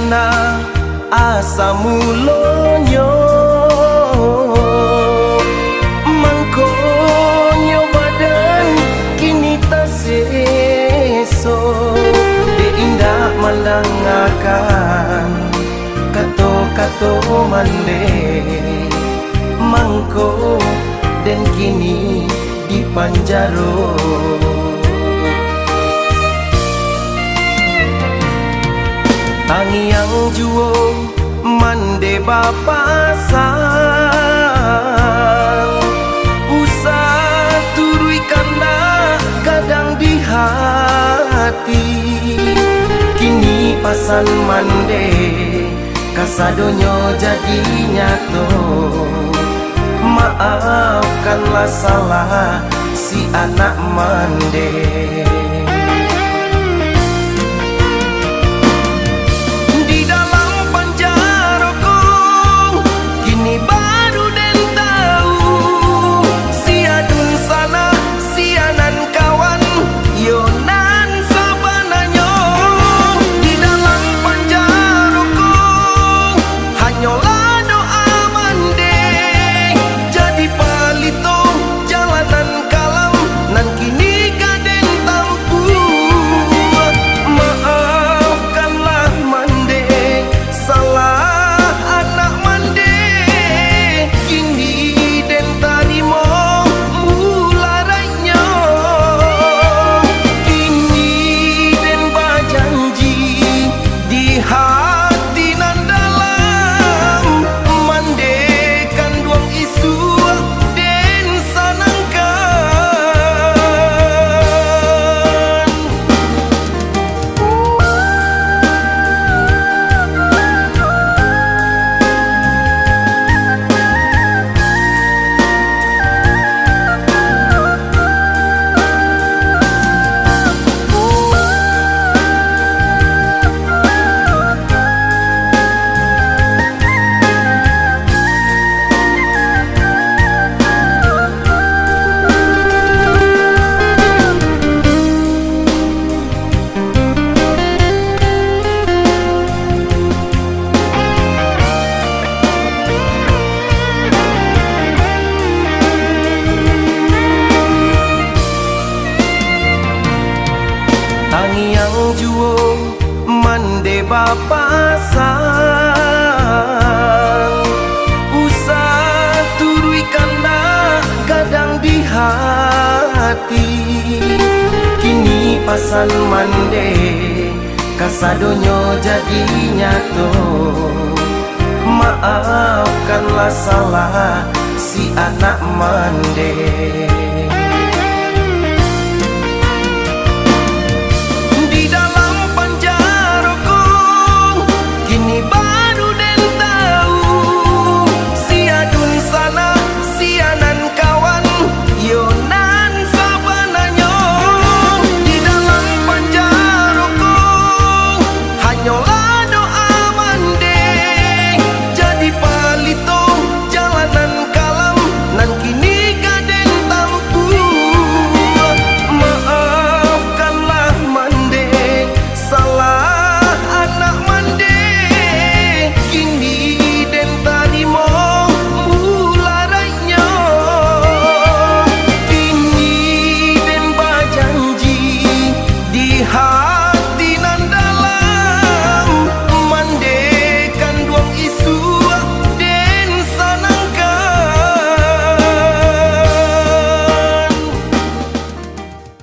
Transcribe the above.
kana asa mulonyo mangkonyo badan kini taseso de indah malangakan kato-kato mande mangko dan kini di panjaro. Tangiang juo mande bapasang usah turui karena kadang di hati kini pasan mande kasadonyo jadi nyato. Maafkanlah salah si anak mande. Di dalam penjaraku kini baru den tahu si adun sana si anan kawan yonan sabananyo. Di dalam penjaraku hanyalah doa mande jadi palito jalanan kalam nan kini kaden tampu. Maafkanlah mande salah anak mande kini den tarimo mularainya kini den bajanji di hati nan dalam mande kan duang isu den sanangkan. Tangiang juo mande bapasang usah turui karena kadang di hati kini pasan mande kasadonyo jadi nyato. Maafkanlah salah si anak mande.